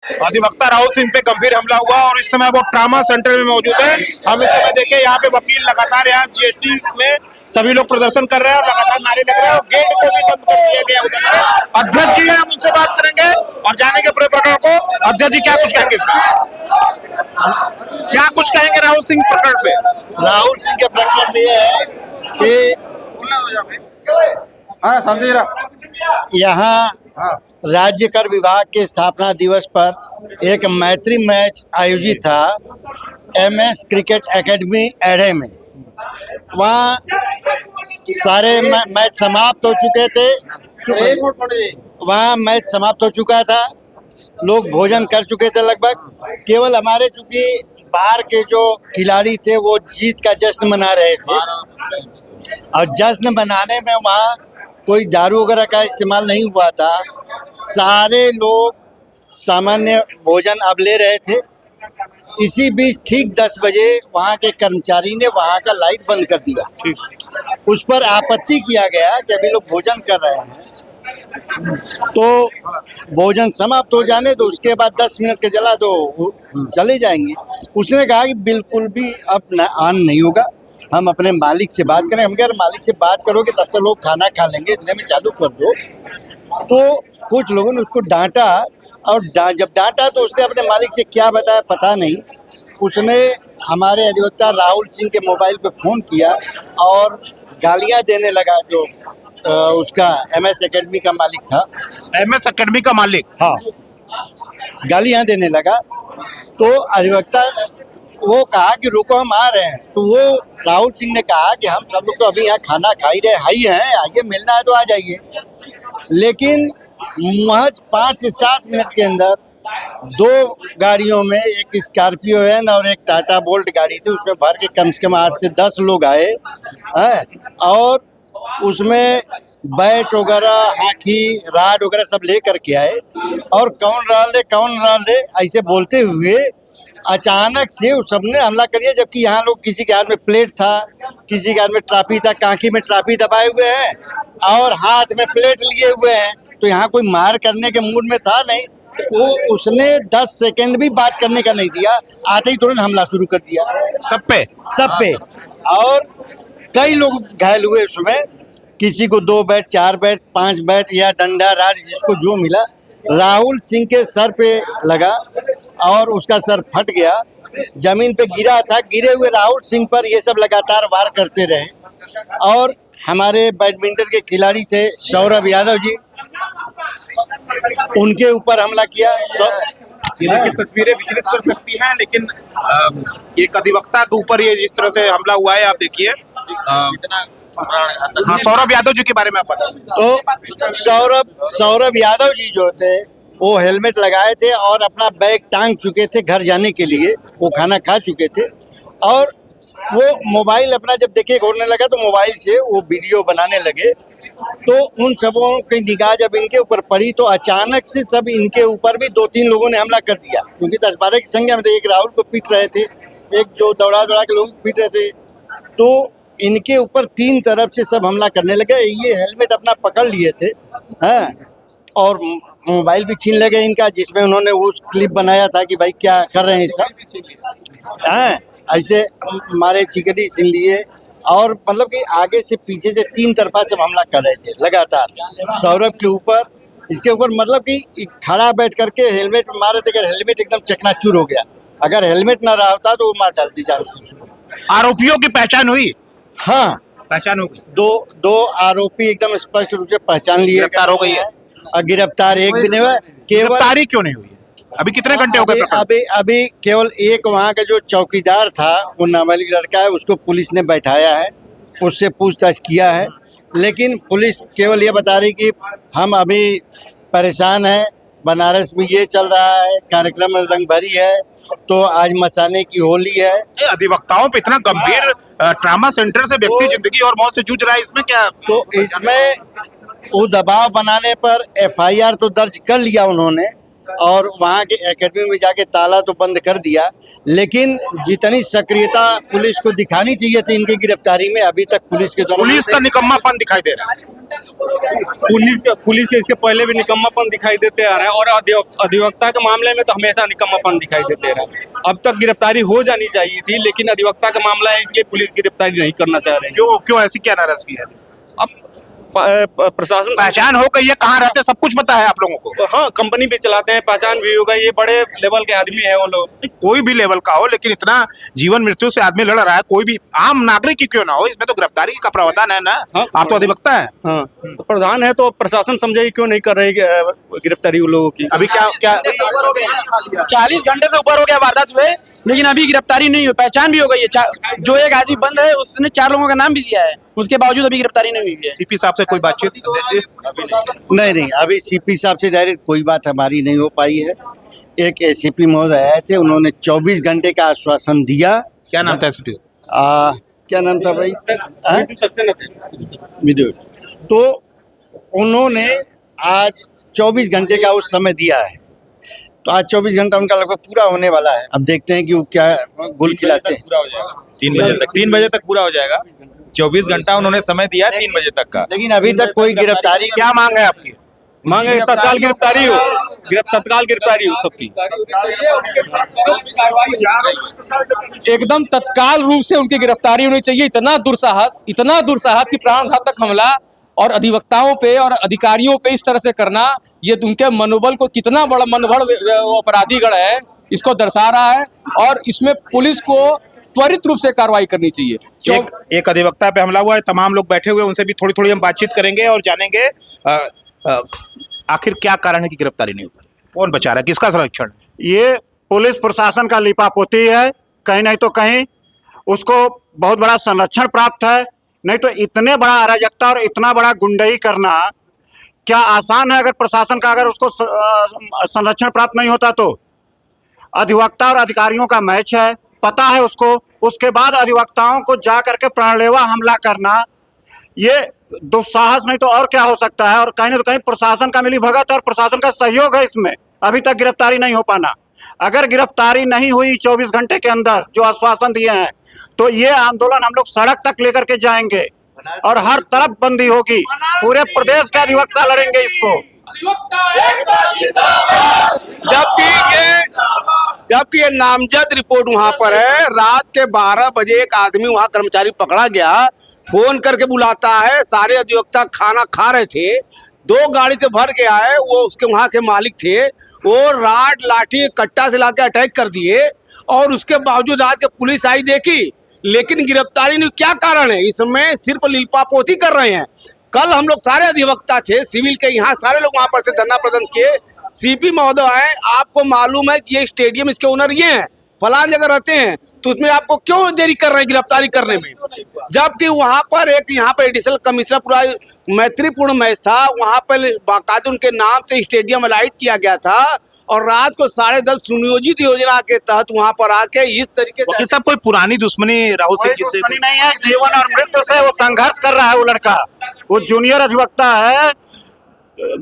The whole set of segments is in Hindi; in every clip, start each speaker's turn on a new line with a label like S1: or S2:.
S1: अधिवक्ता राहुल सिंह पे गंभीर हमला हुआ और इस समय वो ट्रामा सेंटर में मौजूद है। हम इस समय देखें यहाँ पे वकील लगातार यहाँ जीएसटी में सभी लोग प्रदर्शन कर रहे हैं और लगातार नारे लग रहे हैं और गेट को भी बंद कर दिया गया उधर। अध्यक्ष जी हैं, हम उनसे बात करेंगे और जानेंगे पूरे प्रकरण को। अध्यक्ष जी क्या कुछ कहेंगे इसमें, क्या कुछ कहेंगे राहुल सिंह प्रकरण पे?
S2: राहुल सिंह के प्रकरण में यह है कि यहाँ राज्य कर विभाग के स्थापना दिवस पर एक मैत्री मैच आयोजित था एमएस क्रिकेट एकेडमी एढ़े में। वहाँ सारे मैच समाप्त हो चुके थे। वहाँ मैच समाप्त हो चुका था, लोग भोजन कर चुके थे लगभग। केवल हमारे चूंकि बाहर के जो खिलाड़ी थे वो जीत का जश्न मना रहे थे और जश्न मनाने में वहाँ कोई दारू वगैरह का इस्तेमाल नहीं हुआ था। सारे लोग सामान्य भोजन अब ले रहे थे। इसी बीच ठीक 10 बजे वहाँ के कर्मचारी ने वहाँ का लाइट बंद कर दिया। उस पर आपत्ति किया गया कि अभी लोग भोजन कर रहे हैं, तो भोजन समाप्त हो जाने तो उसके बाद 10 मिनट के जला तो चले जाएंगे। उसने कहा कि बिल्कुल भी अब ऑन नहीं होगा, हम अपने मालिक से बात करें। हम कह रहे मालिक से बात करोगे तब तो लोग खाना खा लेंगे, इतने में चालू कर दो। तो कुछ लोगों ने उसको डांटा और जब डांटा तो उसने अपने मालिक से क्या बताया पता नहीं। उसने हमारे अधिवक्ता राहुल सिंह के मोबाइल पे फ़ोन किया और गालियां देने लगा। जो उसका एमएस एकेडमी का मालिक था,
S1: एमएस एकेडमी का मालिक,
S2: हाँ, गालियां देने लगा। तो अधिवक्ता वो कहा कि रुको हम आ रहे हैं। तो वो राहुल सिंह ने कहा कि हम सब लोग तो अभी यहाँ खाना खा ही रहे हैं, आइए मिलना है तो आ जाइए। लेकिन महज 5 से 7 मिनट के अंदर 2 गाड़ियों में, एक स्कॉर्पियो है और एक टाटा बोल्ट गाड़ी थी, उसमें भर के कम से कम 8 से 10 लोग आए हैं और उसमें बैट वगैरह, हाथी, राड वगैरह सब ले करके आए और कौन राल रे ऐसे बोलते हुए अचानक से उस सबने हमला कर दिया। जबकि यहाँ लोग, किसी के हाथ में प्लेट था, किसी के हाथ में ट्राफी था, कांखी में ट्राफी दबाए हुए हैं और हाथ में प्लेट लिए हुए हैं। तो यहाँ कोई मार करने के मूड में था नहीं। वो उसने 10 सेकंड भी बात करने का नहीं दिया, आते ही तुरंत हमला शुरू कर दिया सब पे। और कई लोग घायल हुए उसमें, किसी को 2 बैट, 4 बैट, 5 बैट या डंडा राड जिसको जो मिला। राहुल सिंह के सर पे लगा और उसका सर फट गया, जमीन पे गिरा था। गिरे हुए राहुल सिंह पर ये सब लगातार वार करते रहे और हमारे बैडमिंटन के खिलाड़ी थे सौरभ यादव जी, उनके ऊपर हमला किया।
S1: ये देखिए तस्वीरें विचलित कर सकती हैं, लेकिन एक अधिवक्ता के ऊपर ये जिस तरह से हमला हुआ है, आप देखिए। हाँ, सौरभ यादव जी के बारे में आप बताइए।
S2: तो सौरभ यादव जी जो थे वो हेलमेट लगाए थे और अपना बैग टांग चुके थे घर जाने के लिए। वो खाना खा चुके थे और वो मोबाइल अपना जब देखे खोलने लगा तो मोबाइल से वो वीडियो बनाने लगे। तो उन सबों की निगाह जब इनके ऊपर पड़ी तो अचानक से सब इनके ऊपर भी 2-3 लोगों ने हमला कर दिया, क्योंकि 10-12 की संख्या में थे। एक राहुल को पीट रहे थे, एक जो दौड़ा के लोग पीट रहे थे। तो इनके ऊपर 3 तरफ से सब हमला करने लगे। ये हेलमेट अपना पकड़ लिए थे, हाँ, और मोबाइल भी छीन लगे इनका, जिसमें उन्होंने उस क्लिप बनाया था कि भाई क्या कर रहे हैं सब, हाँ, ऐसे मारे, चिकनी छीन लिए और मतलब कि आगे से पीछे से 3 तरफा से हमला कर रहे थे लगातार सौरभ के ऊपर। इसके ऊपर मतलब कि खड़ा बैठ करके हेलमेट मारे थे। अगर हेलमेट एकदम चकनाचूर हो गया, अगर हेलमेट ना रहा होता तो वो मार डालती जान से उसको।
S1: आरोपियों की पहचान हुई?
S2: हाँ,
S1: पहचान हो गई।
S2: दो आरोपी एकदम स्पष्ट रूप से पहचान लिए,
S1: गिरफ्तार हो गई है
S2: और गिरफ्तार एक भी नहीं हुआ।
S1: गिरफ्तारी क्यों नहीं हुई है? अभी कितने घंटे हो गए?
S2: अभी केवल एक वहाँ का जो चौकीदार था, वो नाबालिग लड़का है, उसको पुलिस ने बैठाया है, उससे पूछताछ किया है। लेकिन पुलिस केवल ये बता रही कि हम अभी परेशान हैं, बनारस में ये चल रहा है, कार्यक्रम में रंग भरी है, तो आज मसाने की होली है।
S1: अधिवक्ताओं पे इतना गंभीर ट्रामा सेंटर से व्यक्ति जिंदगी और मौत से जूझ रहा है, इसमें क्या?
S2: तो इसमें वो दबाव बनाने पर एफआईआर तो दर्ज कर लिया उन्होंने और वहाँ के एकेडमी में जाके ताला तो बंद कर दिया। लेकिन जितनी सक्रियता पुलिस को दिखानी चाहिए थी इनकी गिरफ्तारी में, अभी तक पुलिस के द्वारा
S1: पुलिस का निकम्मापन दिखाई दे रहा है।
S3: पुलिस के इसके पहले भी निकम्मापन दिखाई देते आ रहा है, और अधिवक्ता के मामले में तो हमेशा निकम्मापन दिखाई देते रहा है। अब तक गिरफ्तारी हो जानी चाहिए थी, लेकिन अधिवक्ता का मामला है, इसलिए पुलिस गिरफ्तारी नहीं करना चाह रही है।
S1: क्यों ऐसी क्या नाराजगी है?
S3: अब प्रशासन
S1: पहचान हो गई है, कहाँ रहते हैं, सब कुछ पता है आप लोगों को?
S3: हाँ, कंपनी भी चलाते हैं, पहचान भी होगा, ये बड़े लेवल के आदमी है वो लोग।
S1: कोई भी लेवल का हो, लेकिन इतना जीवन मृत्यु से आदमी लड़ रहा है, कोई भी आम नागरिक ही क्यों ना हो, इसमें तो गिरफ्तारी का प्रावधान है ना।
S3: हाँ,
S1: आप तो अधिवक्ता है।
S3: हाँ, तो प्रधान है तो प्रशासन समझे क्यों नहीं कर रही गिरफ्तारी उन लोगों की।
S1: अभी क्या
S4: 40 घंटे से ऊपर हो गया वारदात हुए, लेकिन अभी गिरफ्तारी नहीं हुई। पहचान भी हो गई है, जो एक आदमी बंद है उसने 4 लोगों का नाम भी दिया है, उसके बावजूद अभी गिरफ्तारी नहीं हुई है।
S1: सीपी साहब से कोई बातचीत?
S2: नहीं, अभी सीपी साहब से डायरेक्ट कोई बात हमारी नहीं हो पाई है। एक एसीपी महोदय आए थे, उन्होंने 24 घंटे का आश्वासन दिया।
S1: क्या नाम था एसपी?
S2: क्या नाम था भाई? विद्युत। तो उन्होंने आज 24 घंटे का उस समय दिया है, तो आज 24 घंटा उनका लगभग पूरा होने वाला है। अब देखते हैं कि वो क्या गुल खिलाते हैं।
S5: 3 बजे तक पूरा हो जाएगा। 24 घंटा उन्होंने समय दिया है, 3 बजे तक का।
S2: लेकिन अभी तक कोई गिरफ्तारी
S1: क्या मांग है आपकी?
S3: मांगे तत्काल गिरफ्तारी हो, तत्काल गिरफ्तारी हो सबकी।
S6: एकदम तत्काल रूप से उनकी गिरफ्तारी होनी चाहिए। इतना दुस्साहस कि प्राणघातक हमला और अधिवक्ताओं पे और अधिकारियों पे इस तरह से करना, ये उनके मनोबल को कितना बड़ा मनोबल अपराधीगण है इसको दर्शा रहा है, और इसमें पुलिस को त्वरित रूप से कार्रवाई करनी चाहिए।
S1: एक अधिवक्ता पे हमला हुआ है, तमाम लोग बैठे हुए, उनसे भी थोड़ी थोड़ी हम बातचीत करेंगे और जानेंगे आखिर क्या कारण है कि गिरफ्तारी नहीं हो पा रही, कौन बचा रहा है, किसका संरक्षण?
S7: ये पुलिस प्रशासन का लिपापोती है, कहीं नहीं तो कहीं उसको बहुत बड़ा संरक्षण प्राप्त है। नहीं तो इतने बड़ा अराजकता और इतना बड़ा गुंडई करना क्या आसान है? अगर प्रशासन का अगर उसको संरक्षण प्राप्त नहीं होता तो। अधिवक्ता और अधिकारियों का मैच है, पता है उसको, उसके बाद अधिवक्ताओं को जा करके प्राणलेवा हमला करना, ये दुस्साहस नहीं तो और क्या हो सकता है। और कहीं ना कहीं प्रशासन का मिलीभगत और प्रशासन का सहयोग है इसमें, अभी तक गिरफ्तारी नहीं हो पाना। अगर गिरफ्तारी नहीं हुई 24 घंटे के अंदर जो आश्वासन दिए हैं, तो ये आंदोलन हम लोग सड़क तक लेकर के जाएंगे और हर तरफ बंदी होगी, पूरे प्रदेश का अधिवक्ता लड़ेंगे इसको।
S8: जबकि ये नामजद रिपोर्ट वहां पर है। रात के 12 बजे एक आदमी वहां कर्मचारी पकड़ा गया, फोन करके बुलाता है, सारे अधिवक्ता खाना खा रहे थे, 2 गाड़ी से भर के आए, वो उसके वहां के मालिक थे, वो राड लाठी कट्टा से लाके अटैक कर दिए, और उसके बावजूद आज के पुलिस आई देखी, लेकिन गिरफ्तारी नहीं। क्या कारण है? इसमें सिर्फ लिपापोती कर रहे हैं। कल हम लोग सारे अधिवक्ता थे सिविल के, यहाँ सारे लोग वहां पर से धरना प्रदर्शन किए। सीपी महोदय आए, आपको मालूम है कि ये स्टेडियम इसके ओनर ये हैं, फलान जगह रहते हैं, तो उसमें आपको क्यों देरी कर रहे हैं गिरफ्तारी करने में? जबकि वहां पर एक यहाँ पर एडिशनल कमिश्नर पूरा मैत्रीपूर्ण मैच था, वहां पर बाकायदा उनके नाम से स्टेडियम अलाइट किया गया था, और रात को 10:30 सुनियोजित योजना के तहत वहां पर आके इस तरीके से।
S1: सब कोई पुरानी दुश्मनी राहुल सिंह जी से
S7: नहीं है, जीवन और मृत्यु से वो संघर्ष कर रहा है। वो लड़का, वो जूनियर अधिवक्ता है,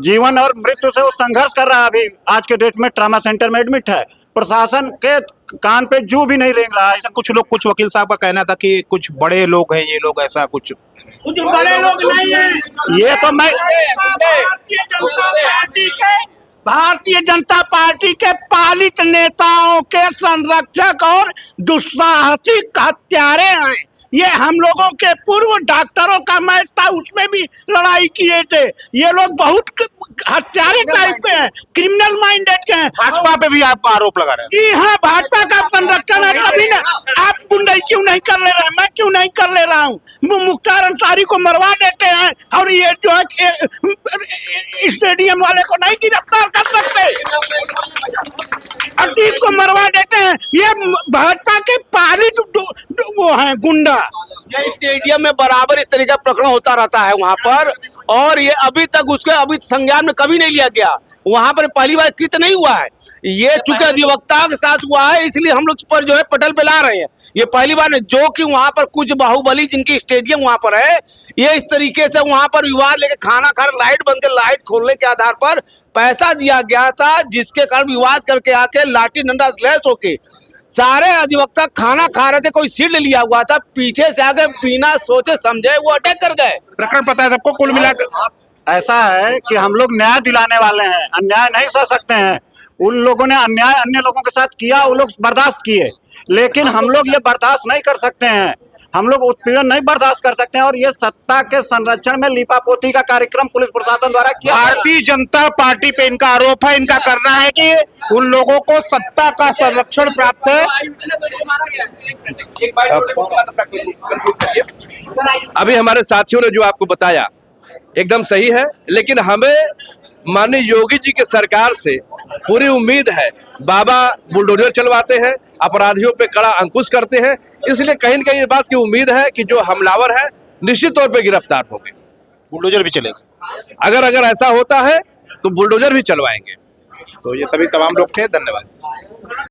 S7: जीवन और मृत्यु से वो संघर्ष कर रहा है। अभी आज के डेट में ट्रामा सेंटर में एडमिट है, प्रशासन के कान पे जू भी नहीं रेंग रहा है।
S1: कुछ वकील साहब का कहना था कि कुछ बड़े लोग हैं ये लोग, ऐसा कुछ
S7: बड़े लोग नहीं है, ये तो मैं भारतीय जनता पार्टी के पालित नेताओं के संरक्षक और दुस्साहसिक हत्यारे हैं। ये हम लोगों के पूर्व डॉक्टरों का मैच था, उसमें भी लड़ाई किए थे। ये लोग बहुत हत्यारे टाइप के हैं, क्रिमिनल माइंडेड के हैं।
S1: भाजपा पे भी आप आरोप लगा रहे हैं?
S7: जी हाँ, भाजपा का संरक्षण है, तभी ना आप गुंडई क्यों नहीं कर ले रहे हैं, मैं क्यों नहीं कर ले रहा हूँ। मुख्तार अंसारी को मरवा देते हैं, और ये जो है स्टेडियम वाले को नहीं गिरफ्तार कर सकते, अतीक को मरवा देते हैं। ये भाजपा के पालित वो हैं गुंडा।
S8: ये स्टेडियम में बराबर इस तरीके का प्रकरण होता रहता है वहां पर, और ये अभी तक उसके संज्ञान में कभी नहीं लिया गया। वहां पर पहली बार कृत नहीं हुआ है, ये चूंकि अधिवक्ता के साथ हुआ है, इसलिए हम लोग पर जो है पटल पे ला रहे हैं। ये पहली बार है, जो कि वहां पर कुछ बाहुबली जिनकी स्टेडियम वहां पर है, ये इस तरीके से वहां पर विवाद लेके खाना खा रहे, लाइट बंद के लाइट खोलने के आधार पर पैसा दिया गया था, जिसके कारण विवाद करके आके लाठी डंडा स्लैश होके सारे अधिवक्ता खाना खा रहे थे, कोई सीट लिया हुआ था, पीछे से आके बिना सोचे समझे वो अटैक कर गए।
S1: प्रकरण पता है सबको कुल मिलाकर?
S7: ऐसा है कि हम लोग न्याय दिलाने वाले हैं, अन्याय नहीं सह सकते हैं। उन लोगों ने अन्याय अन्य लोगों के साथ किया, वो लोग बर्दाश्त किए, लेकिन हम लोग ये बर्दाश्त नहीं कर सकते हैं। हम लोग उत्पीड़न नहीं बर्दाश्त कर सकते हैं और ये सत्ता के संरक्षण में लीपापोती का कार्यक्रम पुलिस प्रशासन द्वारा किया।
S1: भारतीय जनता पार्टी पे इनका आरोप है, इनका करना है कि उन लोगों को सत्ता का संरक्षण प्राप्त है।
S9: अभी हमारे साथियों ने जो आपको बताया एकदम सही है, लेकिन हमें माननीय योगी जी के सरकार से पूरी उम्मीद है। बाबा बुलडोजर चलवाते हैं, अपराधियों पे कड़ा अंकुश करते हैं, इसलिए कहीं न कहीं इस बात की उम्मीद है कि जो हमलावर है निश्चित तौर पे गिरफ्तार होंगे।
S1: बुलडोजर भी चलेगा?
S9: अगर ऐसा होता है तो बुलडोजर भी चलवाएंगे।
S1: तो ये सभी तमाम लोग थे, धन्यवाद।